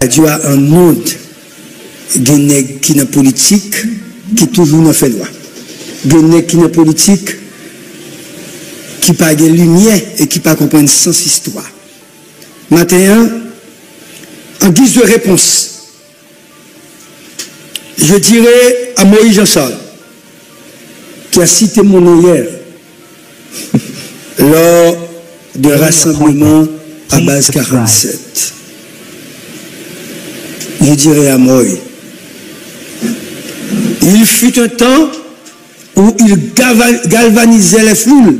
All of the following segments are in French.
Dieu a un monde qui est politique, qui toujours n'a fait loi. Qui est politique, qui n'a pas de lumière et qui n'a pas comprendre sens histoire. Maintenant, en guise de réponse, je dirais à Moïse Jean-Charles, qui a cité mon nom hier, lors de rassemblement à base 47. Je dirais à Moïse, il fut un temps où il galvanisait les foules,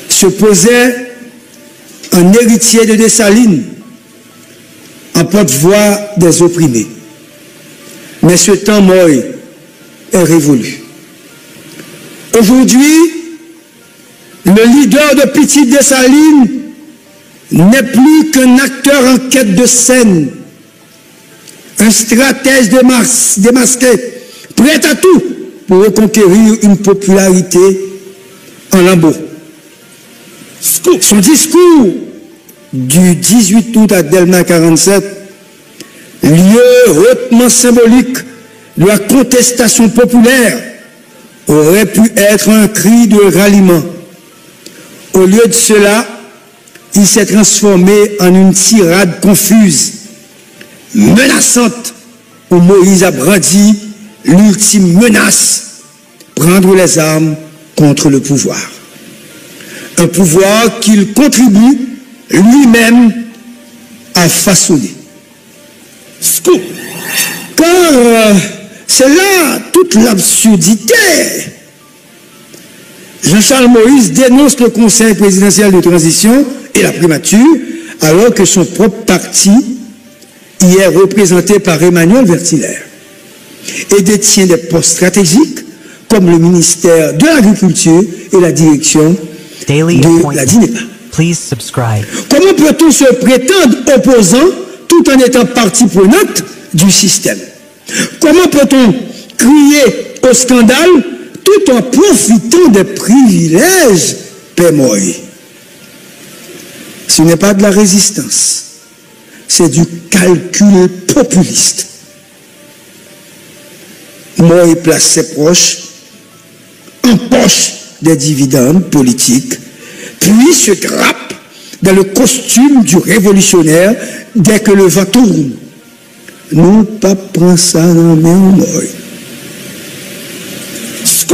se posait un héritier de Dessalines, en porte-voix des opprimés. Mais ce temps, Moïse, est révolu. Aujourd'hui, le leader de Petite Dessalines n'est plus qu'un acteur en quête de scène, un stratège démasqué, prêt à tout pour reconquérir une popularité en lambeaux. Son discours du 18 août à Delma 47, lieu hautement symbolique de la contestation populaire, aurait pu être un cri de ralliement. Au lieu de cela, il s'est transformé en une tirade confuse, menaçante, où Moïse a brandi l'ultime menace, prendre les armes contre le pouvoir. Un pouvoir qu'il contribue lui-même à façonner. Car c'est là toute l'absurdité. Jean-Charles Moïse dénonce le Conseil présidentiel de transition et la primature, alors que son propre parti y est représenté par Emmanuel Vertiller et détient des postes stratégiques comme le ministère de l'Agriculture et la direction de la DINEPA. Comment peut-on se prétendre opposant tout en étant partie prenante du système? Comment peut-on crier au scandale tout en profitant des privilèges Pémoï? Ce n'est pas de la résistance, c'est du calcul populiste. Moïse place ses proches en poche des dividendes politiques, puis se grappe dans le costume du révolutionnaire dès que le vent tourne. Nous pas prendre ça dans la main, Moïse.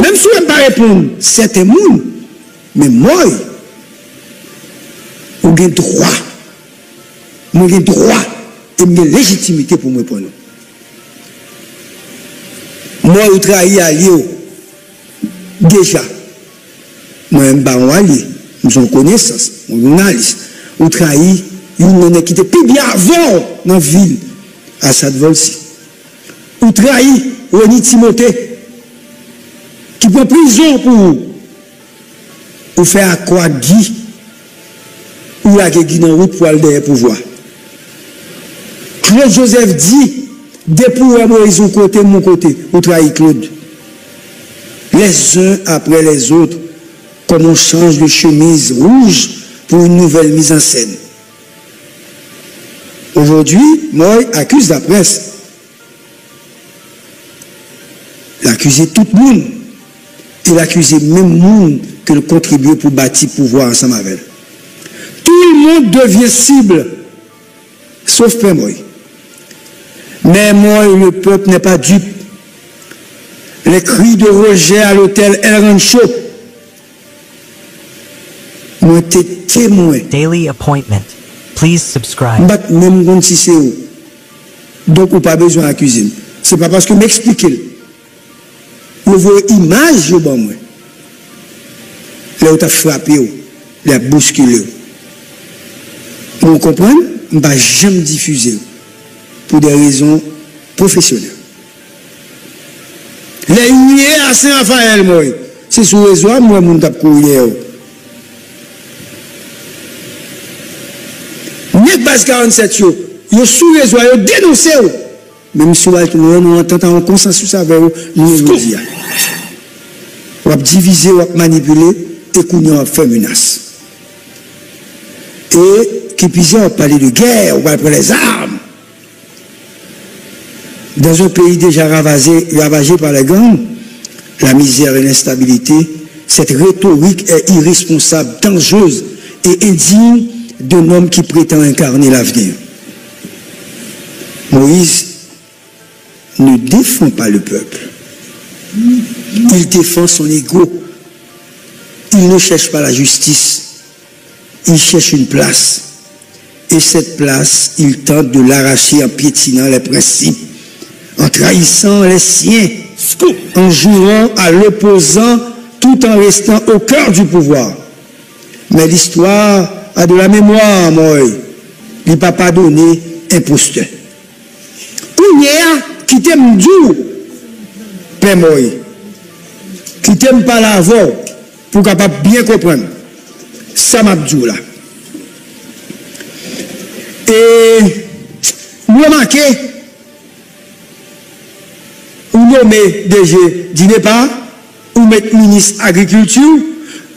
Même si on ne pas répondre, c'est un monde, mais moi, j'ai droit, j'ai droit et j'ai légitimité pour me répondre. Moi, je travaille à Lyon, déjà, moi, je suis un allié, je suis en connaissance, je suis un journaliste, je travaille, je qui était plus bien avant dans la ville, à Sadvolsi. Je travaille, René Timothée, qui prend prison pour faire à quoi Guy ou la Guy dans route pour aller derrière pouvoir. Claude Joseph dit, dépouiller Moïse au côté, mon côté, ou trahir Claude. Les uns après les autres, comme on change de chemise rouge pour une nouvelle mise en scène. Aujourd'hui, Moïse accuse la presse. L'accuser tout le monde. Il accusait même monde que le contribuer pour bâtir pouvoir ensemble avec elle. Tout le monde devient cible, sauf Pémoï. Mais moi, le peuple n'est pas dupe. Les cris de rejet à l'hôtel El Rancho ont été témoins. Daily appointment. Please subscribe. Même si c'est où. Donc, on n'a pas besoin d'accuser. Ce n'est pas parce que m'expliquez. Vous voyez l'image, je bon moi. Là où tu as frappé, là bousculé. Vous comprenez? Je ne vais jamais diffuser pour des raisons professionnelles. Les uniers à Saint-Raphaël, moi, c'est sous réseau, moi, je vais courir. Net base 47, yo sous réseau, yo dénoncé. Même si nous entendons un consensus avec nous, on va diviser, on va manipuler, et qu'on va faire menace. Et qui puisait parler de guerre, ou après les armes. Dans un pays déjà ravagé par la gangs, la misère et l'instabilité, cette rhétorique est irresponsable, dangereuse et indigne d'un homme qui prétend incarner l'avenir. Moïse ne défend pas le peuple. Il défend son ego. Il ne cherche pas la justice. Il cherche une place. Et cette place, il tente de l'arracher en piétinant les principes, en trahissant les siens, en jurant à l'opposant tout en restant au cœur du pouvoir. Mais l'histoire a de la mémoire, moi. Il n'a pas pardonné imposteur. Qui t'aime dur, Père Moïse, qui t'aime pas la voix, pour capable bien comprendre. Ça m'a dit là. Et nous remarquez, ou nommer DG dîner pas, ou mettre ministre agriculture,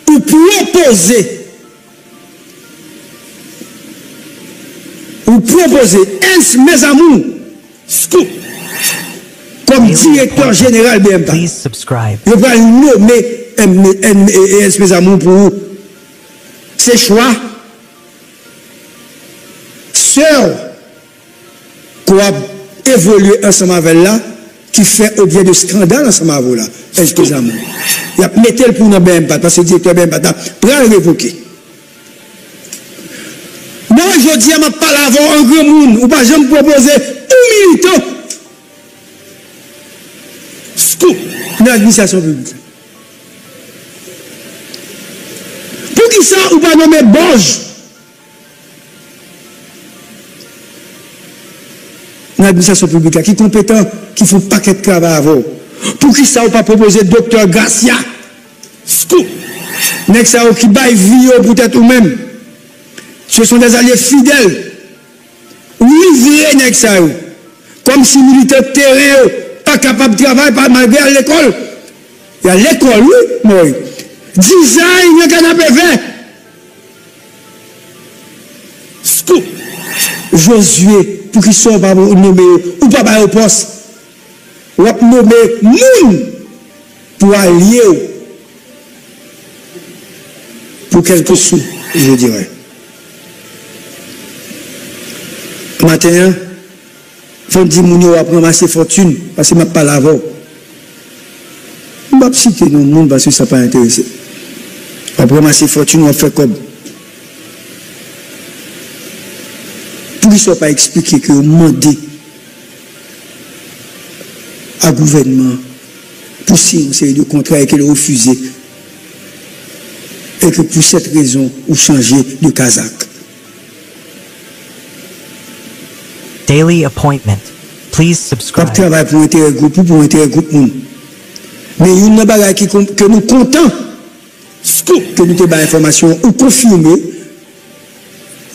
ou proposer, mes amours, scoop, comme directeur général BMPA. Je vais nommer mes amours pour vous. C'est choix. Sœur, qu'on a évolué ensemble avec là, qui fait objet de scandale ensemble avec là. Mes amours. Il a mis le pour nous BMPA, parce que le directeur BMPA prend le révoquer. Moi, je dis à ma parole avant un grand monde, ou pas, je me proposer un militant. Scoop, dans l'administration publique. Pour qui ça, ou pas nommer Borges dans l'administration publique, qui est compétent, qui fait un paquet de travail avant. Pour qui ça, ou pas proposer Dr. Garcia. Scoop, n'est-ce ça, qui baille vie peut-être ou même. Ce sont des alliés fidèles. Livrés, n'est-ce ça, comme si militaires de terrain, pas capables de travailler, pas malgré à l'école. Il y a l'école, oui. 10 ans, il y a un canapé vert. Scoop. Josué, pour qu'ils soient pas nommés, ou pas au poste. Ou pas nommer moun pour allier. Pour quelques sous, je dirais. Matin, il faut dire que je vais prendre assez fortune parce que je ne pas l'avant. Je ne vais pas citer le monde parce que ça ne pas intéressé. Je vais prendre assez fortune, on va faire comme. Pour qu'ils ne soient pas expliqués que vous demandez à gouvernement pour signer une série de contrats et qu'il a refusé. Et que pour cette raison, vous changez de Kazakh. Daily appointment. Please subscribe. Je travaille pour intérêt groupe ou pour intérêt groupe. Mais il y a une chose que nous comptons, que nous avons information ou confirmer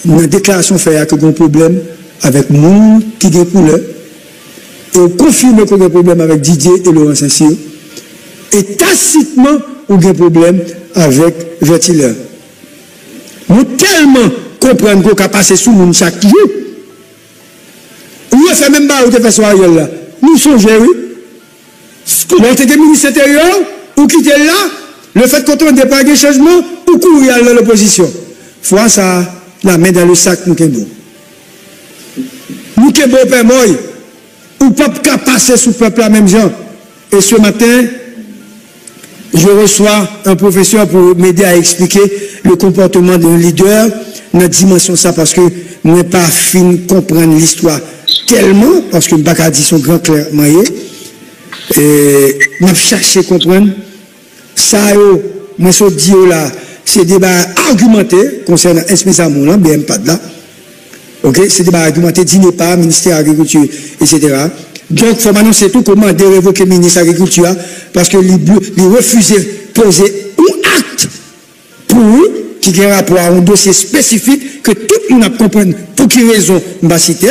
dans la déclaration faite qu'il y a un problème avec le monde qui est pour l'heure, et confirmer qu'il y a un problème avec Didier et Laurent Saint-Cyr, et tacitement il y a un problème avec Vertileur. Nous tellement comprenons qu'on a passé sous le monde chaque jour. Nous ne faisons même pas où tu fais soirée là. Nous sommes gérés. Nous sommes des ministres intérieurs, ou quitter là, le fait qu'on ne pas de changement, ou courir à l'opposition. Fois ça, la main dans le sac, nous sommes beaux. Nous sommes beaux, Père Moïse. Ou pas qu'à passer sous le peuple la même gens. Et ce matin, je reçois un professeur pour m'aider à expliquer le comportement d'un leader dans la dimension ça, parce que nous n'avons pas fini de comprendre l'histoire tellement, parce que je ne peux pas dire son grand clairement. Et je cherché à comprendre. Ça, moi, je dis là, c'est débat argumenté concernant espèce amour, BM pas de là. Ok, c'est débat argumenté, dîner pas, ministère de l'Agriculture, etc. Donc, il faut m'annoncer tout comment de révoquer le ministre de l'Agriculture, parce que il refusait de poser un acte pour eux, qui a un rapport à un dossier spécifique, que tout le monde a compris pour quelle raison je ne vais pas citer,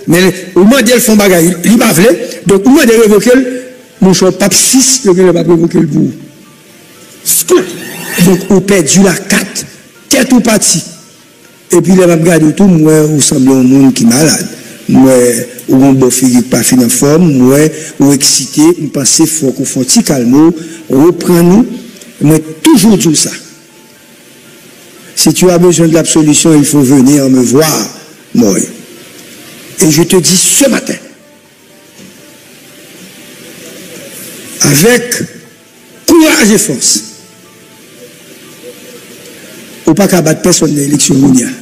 mais au moment où ils font bagaille, ils ne pas. Donc, au moment de révoquer, mon choix, pas 6, il ne va pas révoquer le bout. Donc, on a perdu la 4, tête ou parti. Et puis, là, je regarde tout, moi, vous semblez un monde qui est malade. Moi, ou un beau figure pas fin en forme, moi, ou excité, je pense qu'il faut qu'on fasse un petit calme, reprends-nous. Moi, toujours dit ça. Si tu as besoin de l'absolution, il faut venir me voir, moi. Et je te dis ce matin, avec courage et force, ou pas qu'à battre personne dans l'élection mondiale.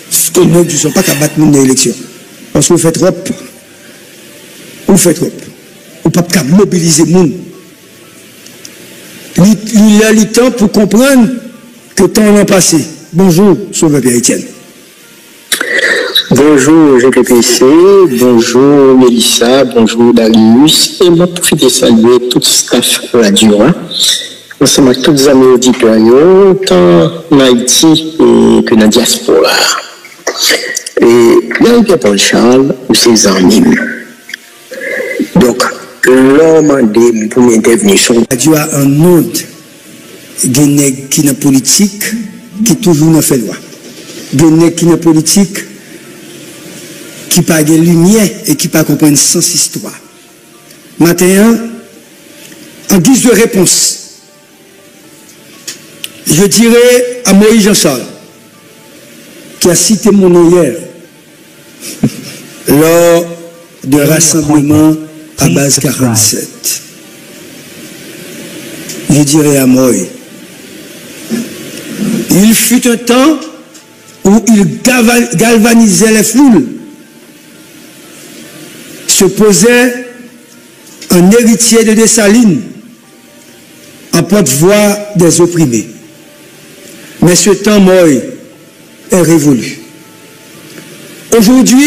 Ce que nous ne disons pas qu'à battre dans l'élection. Parce que vous faites trop. Vous faites trop. Vous ne pouvez pas mobiliser le monde. Il y a le temps pour comprendre que le temps a passé. Bonjour, Sauveur Pierre-Étienne. Bonjour GPPC, bonjour Mélissa, bonjour Darius, et moi profite de saluer tout le staff radio. Ensemble avec tous les amis auditeurs, tant en Haïti que dans la diaspora. Et là, Pierre-Paul Charles, ou ses amis. Donc, l'homme demandé pour m'intervenir sur la radio a un monde qui est dans politique, qui toujours n'a fait loi. Qui est dans politique, qui n'a pas de lumière et qui n'a pas comprendre sans histoire. Maintenant, en guise de réponse, je dirais à Moïse Jean-Charles, qui a cité mon nom hier, lors de rassemblement à base 47. Je dirais à Moïse, il fut un temps où il galvanisait les foules, se posait un héritier de Dessalines, en porte-voix des opprimés. Mais ce temps, moi, est révolu. Aujourd'hui,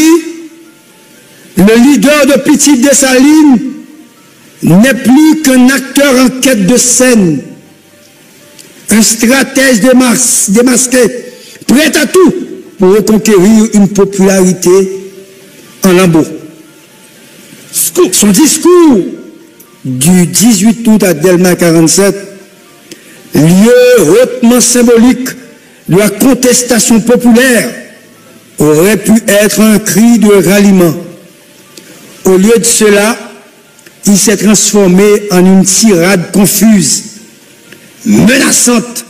le leader de Petite Dessalines n'est plus qu'un acteur en quête de scène, un stratège démasqué, prêt à tout pour reconquérir une popularité en lambeaux. Son discours du 18 août à Delma 47, lieu hautement symbolique de la contestation populaire, aurait pu être un cri de ralliement. Au lieu de cela, il s'est transformé en une tirade confuse, menaçante,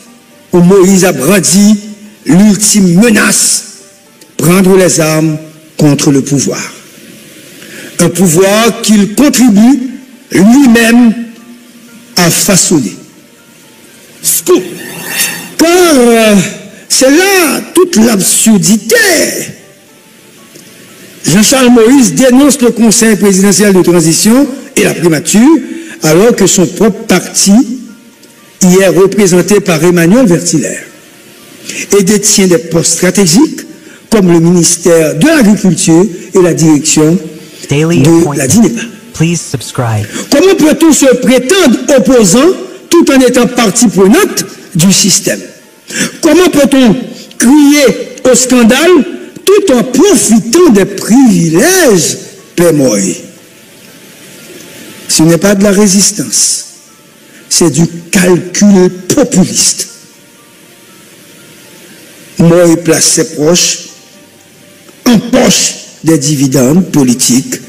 où Moïse a brandi l'ultime menace, prendre les armes contre le pouvoir. Un pouvoir qu'il contribue lui-même à façonner. Car c'est là toute l'absurdité. Jean-Charles Moïse dénonce le Conseil présidentiel de transition et la primature, alors que son propre parti y est représenté par Emmanuel Vertillaire et détient des postes stratégiques comme le ministère de l'Agriculture et la direction de la DINEPA. Comment peut-on se prétendre opposant tout en étant partie prenante du système? Comment peut-on crier au scandale tout en profitant des privilèges pémoïs? Ce n'est pas de la résistance, c'est du calcul populiste. Moïse place ses proches en poche des dividendes politiques,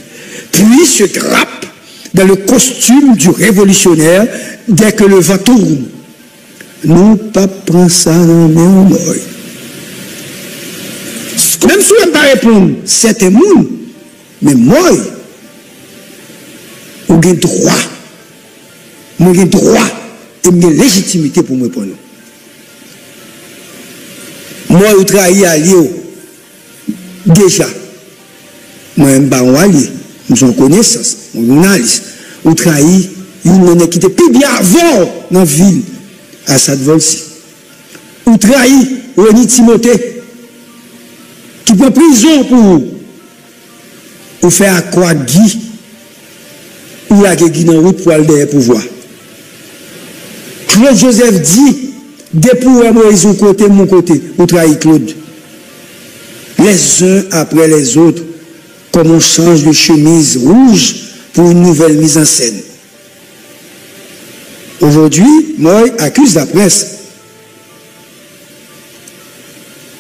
puis se drape dans le costume du révolutionnaire dès que le vent tourne. Nous pas prendre ça dans les Moïse. Même si on ne peut pas répondre, c'est un monde, mais moi, j'ai droit. Moi, j'ai droit et j'ai légitimité pour me répondre. Moi, je travaille à Lyon. Déjà. Moi, je suis un allié. Nous sommes connaissance. Nous sommes journalistes. Je travaille une qui était plus bien avant dans la ville. À Sadvolsi. Je travaille René Timothée. Qui prend prison pour faire accroître Guy. Ou la Guy dans la route pour aller derrière pouvoir. Claude Joseph dit, depuis Moïse, côté, mon côté, vous travaillez Claude. Les uns après les autres, comme on change de chemise rouge pour une nouvelle mise en scène. Aujourd'hui, moi, accuse la presse.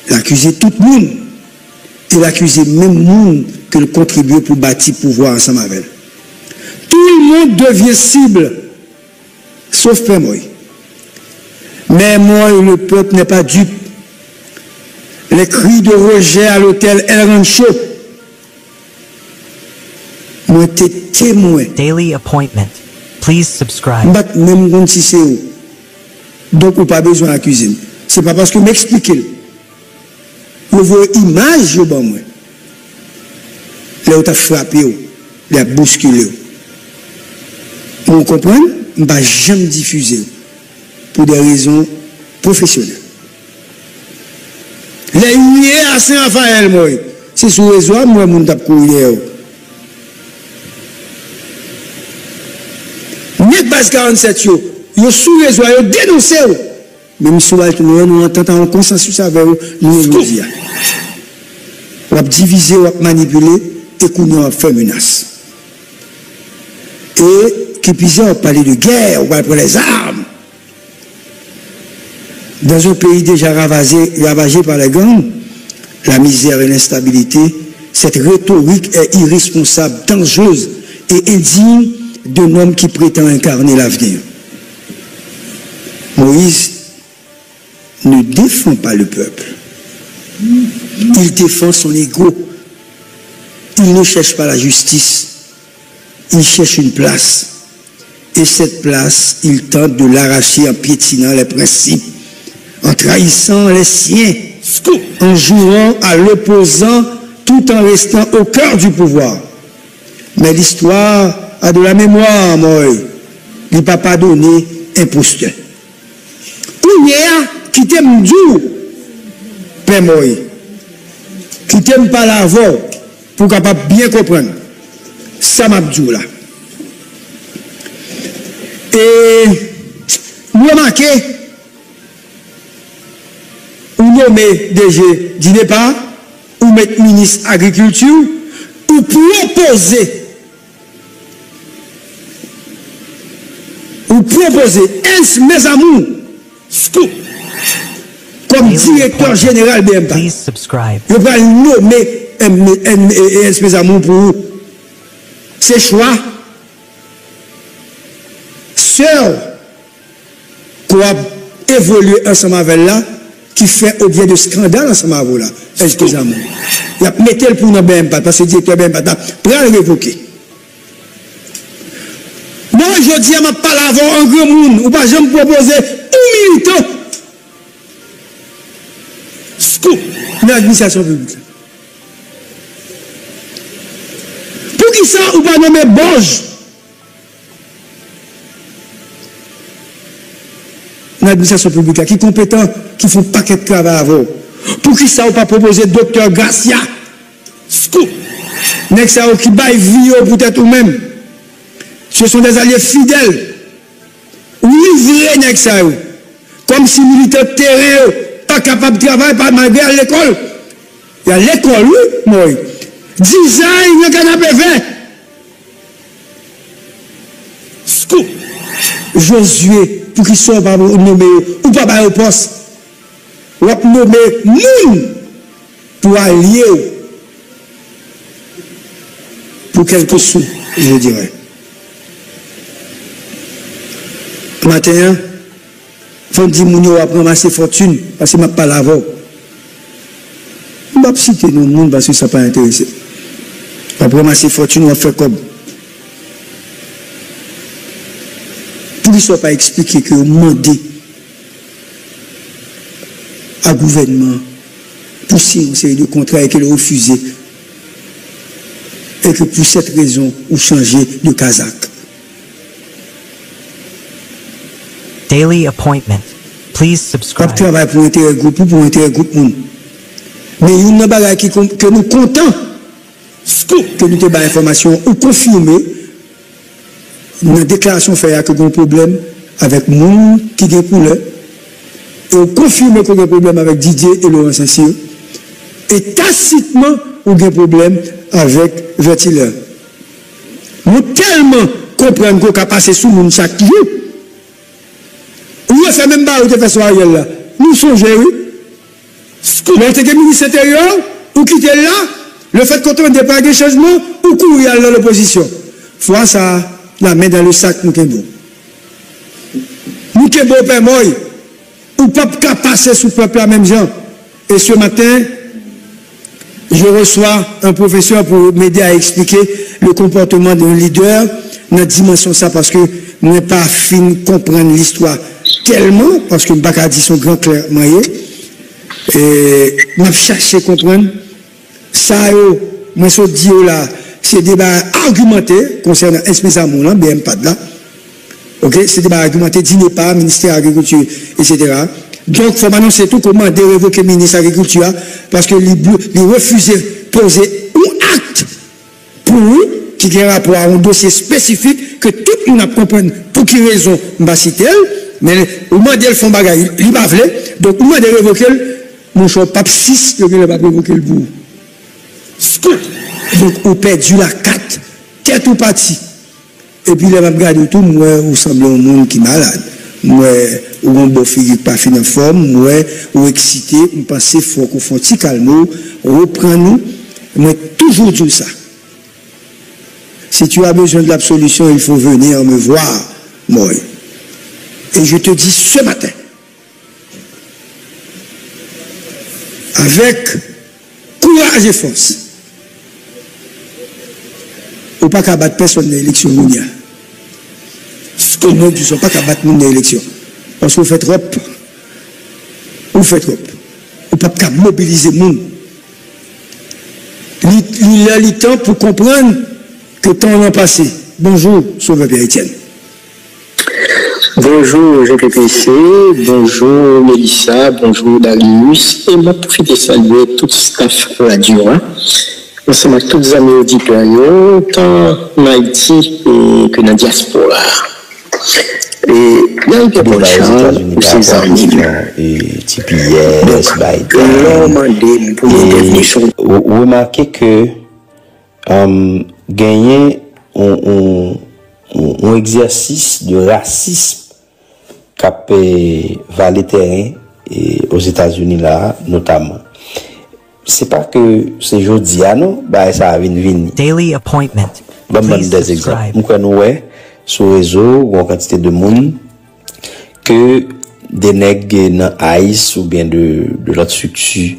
L'accuser tout le monde. Et l'accuser même le monde que le contribuer pour bâtir pouvoir ensemble avec elle. Tout le monde devient cible, sauf Père Moïse. Mais moi, le peuple n'est pas dupe. Les cris de rejet à l'hôtel El Rancho. Moi, t'es témoin. Daily appointment. Please subscribe. Même si c'est où. Donc, on pas besoin d'accuser. C'est pas parce que m'expliquez. Vous voyez image, bon, moi. Là, on a frappé, on a bousculé. Vous comprenez? On ne va jamais diffuser pour des raisons professionnelles. Les uniers à Saint-Raphaël, moi, c'est sous les oies, moi, mon tap courrier. Net base 47, yo sous les oies, yo dénoncé. Même si nous entendons un consensus avec nous, nous disons. On va diviser, on va manipuler, et qu'on va faire menace. Et qui puisse parler de guerre, on va prendre les armes. Dans un pays déjà ravagé par les gangs, la misère et l'instabilité, cette rhétorique est irresponsable, dangereuse et indigne d'un homme qui prétend incarner l'avenir. Moïse ne défend pas le peuple. Il défend son ego. Il ne cherche pas la justice. Il cherche une place. Et cette place, il tente de l'arracher en piétinant les principes, en trahissant les siens, en jouant à l'opposant tout en restant au cœur du pouvoir. Mais l'histoire a de la mémoire, moi. Il ne peut pas pardonner imposteur. Qui t'aime dur, Père Moïse, qui t'aime pas la voix, pour capable bien comprendre. Ça m'a dit là. Et nous remarquez, ou nommer DG du départ, ou mettre ministre agriculture, ou proposer, mes amours, comme directeur général BMTA. Please subscribe. Je vais nommer mes amours pour vous. C'est choix. Sœur, quoi évoluer ensemble avec là, qui fait objet de scandale ensemble avec vous là. Excusez-moi. Il a metté le pour nous BMTA, parce que le directeur BMTA, prend le révoquer. Moi, je dis à ma parole avant un grand monde, ou pas, je me proposer un militant. Scoop, l'administration publique. Pour qui ça, ou pas nommer Borges? L'administration publique, qui est compétent, qui font paquet de travail avant. Pour qui ça, ou pas proposer docteur Garcia? Scoop, n'est-ce ça, qui baille vie peut-être ou même. Ce sont des alliés fidèles. Livrés, n'est-ce ça, comme si militaires terrain, pas capables de travailler, pas malgré à l'école. Il y a l'école, oui, moi. 10 ans, le canapé vert. Scoop. Josué, pour qu'il soit pas nommé, ou pas au poste. Ou pas nommé moun pour allier. Pour quelques sous, je dirais. Matin, il faut dire que je vais prendre assez fortune parce que je ne pas l'avant. Je ne vais pas citer nos monde parce que ça n'a pas intéressé. Je vais prendre assez fortune, on va faire comme. Pour qu'il ne soit pas expliqué que vous demandez à gouvernement pour signer une série de contrats et qu'il a refusé. Et que pour cette raison, vous changez de Kazakh. Daily appointment. Please subscribe. On travaille pour intérêt groupe ou pour intérêt groupe monde. Mais il y a une bagarre que nous comptons, que nous avons information ou confirmer une déclaration faite qu'il y a un problème avec monde qui est pour l'heure. Et on confirme qu'il y a un problème avec Didier et Laurent Saint-Cyr. Et tacitement, on a un problème avec Vertileur. Nous tellement comprenons qu'on a passé sous le monde chaque jour. Nous ne faisons même pas où tu fais soirée là. Nous songeons, oui. Lorsque le ministre intérieur, ou quitter là, le fait qu'on ne pas de changement, ou courir dans l'opposition. Fois ça, la main dans le sac, nous sommes beau. Nous sommes beau, père moi, ou pas qu'à passer sous le peuple la même gens. Et ce matin, je reçois un professeur pour m'aider à expliquer le comportement d'un leader dans la dimension ça, parce que nous n'avons pas fini de comprendre l'histoire tellement, parce que je ne peux pas dire son grand clairement. Et je cherché à comprendre ça, moi, je dis là, c'est débat argumenté concernant espèce à mon BM pas de là. Ok, c'est débat argumenté, dîner pas, ministère de l'Agriculture, etc. Donc, il faut m'annoncer tout comment de révoquer le ministre de l'Agriculture, parce que il refusait de poser un acte pour lui, qui a un rapport à un dossier spécifique que tout le monde a compris pour quelle raison je vais citer, mais au moins d'elle font bagaille, il va vouloir, donc au moins de révoquer mon choix, pape 6, il va révoquer le bout. Donc, on perdu la 4, tête ou parti. Et puis, il va regarder tout, moi, on semble un monde qui est malade. Moi, ou un beau figure pas fin en forme, moi, ou excité, on pense qu'il faut qu'on fasse un petit calme, reprend-nous. Moi, toujours dire ça. Si tu as besoin de l'absolution, il faut venir me voir, moi. Et je te dis ce matin, avec courage et force, ou pas qu'à battre personne dans l'élection mondiale. Ce que nous ne disons pas qu'à battre nous dans l'élection. Parce que vous faites trop. Vous faites trop. Vous pas qu'à mobiliser le monde. Il a le temps pour comprendre que le temps a passé. Bonjour, Sauveur Pierre-Étienne. Bonjour GPPC, bonjour Mélissa, bonjour Darius, et je profite de saluer tout le staff radio. Ensemble avec tous les amis auditeurs, tant en Haïti que dans la diaspora. Et il y a eu des bonnes chances pour ces amis. Et TPS, Biden. Vous remarquez que gagner un exercice de racisme qui a valu terrain aux États-Unis là, notamment. C'est pas que c'est jeudi, non? Bah, ça a venu. Daily appointment. Please Des exemples. subscribe. Nous voyons sur le réseau, ou en quantité de monde, que des nègres dans ICE ou bien de l'autre structure,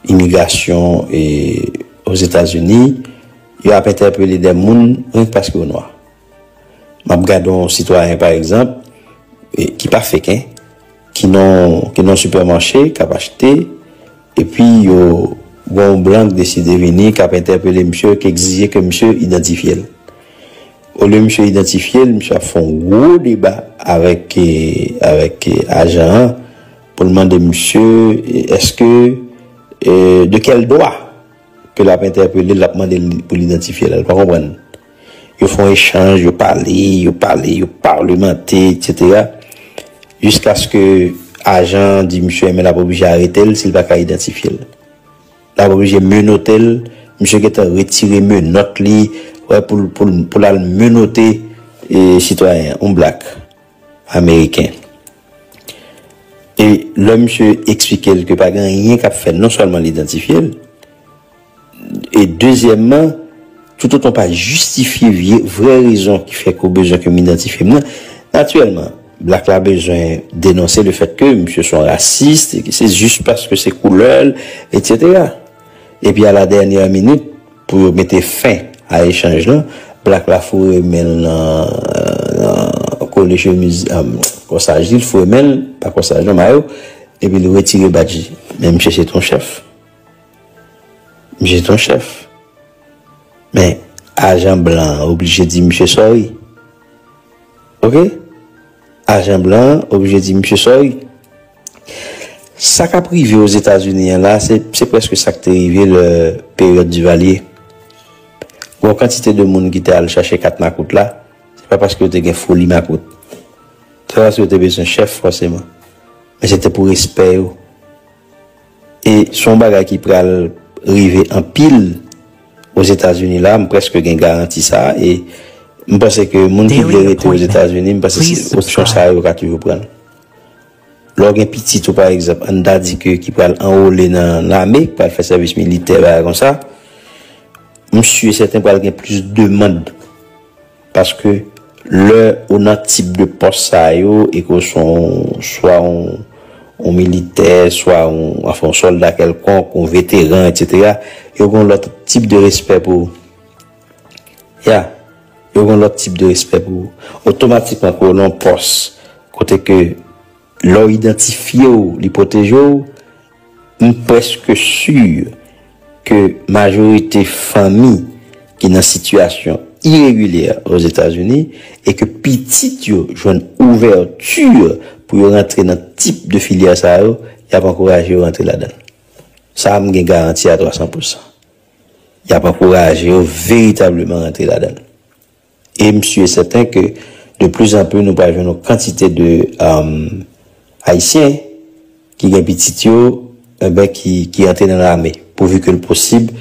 immigration et aux États-Unis, ils ont interpellé des gens rien parce qu'ils sont noirs. Je regarde un citoyen, par exemple, qui n'est pas féquin, qui n'ont supermarché, qui a acheté, et puis, un blanc décide de venir, qui a interpellé monsieur, qui exigeait que monsieur identifie. Au lieu de monsieur identifier, monsieur a fait un gros débat avec agent pour demander monsieur, est-ce que, de quel droit que l'a interpellé, l'a demandé pour l'identifier, elle ne comprend pas. Ils font échange, ils parlementer, etc. Jusqu'à ce que agent dit monsieur, mais la pas obligé d'arrêter s'il va pas identifier. La pas obligé de menotter, monsieur qui a retiré menotte li, ouais, pour la menotter citoyen, un black américain. Et l'homme monsieur expliquait que pas rien qu'a fait, non seulement l'identifier, et deuxièmement, tout autant pas justifier vraie raison qui fait qu'on besoin que m'identifie. Naturellement, Black a besoin de dénoncer le fait que monsieur soit raciste, et que c'est juste parce que c'est couleur, etc. Et puis à la dernière minute, pour mettre fin à l'échange là, Black la fourre mêle coller chemise, corsage, il fourre mêle, pas corsage, non, maillot, et puis il retire badge. Mais monsieur c'est ton chef. Monsieur ton chef. Mais agent blanc obligé de dire monsieur sorry. OK? Agent blanc obligé de dire monsieur sorry. Ça qu'a privé aux États-Unis là, c'est presque ça qui est arrivé la période du Valier. Une quantité de monde qui était allé chercher 4 macoutes là, c'est pas parce que tu as une folie macoute. C'est parce que tu as besoin de chef forcément. Mais c'était pour respect. Et son bagage qui peut arriver en pile aux États-Unis là, presque gain garantie ça et je pense que monde qui veut rester aux États-Unis, je pense que c'est option ça va toujours prendre. Lorsqu'un petit ou par exemple, on a dit que qui peut enrôler dans l'armée, pour faire service militaire comme ça, monsieur certain pour avoir plus de demande parce que on a type de poste ça et que sont soit on militaire, soit un soldat quelconque, un vétéran, etc. Ils ont l'autre type de respect pour. Ils ont l'autre type de respect pour. Automatiquement, quand on poste, côté que l'on identifie, l'hypothèse, on est presque sûr que majorité famille qui est dans situation irrégulière aux États-Unis et que petit yo joue ouverture pour rentrer dans type de filière ça yo, y a pas encouragé rentrer là-dedans. Ça me garantit à 300%. Y a pas encouragé véritablement rentrer là-dedans. Et monsieur est certain que de plus en plus nous avons une quantité de haïtiens qui ont petit yo qui entrent dans l'armée pourvu que le possible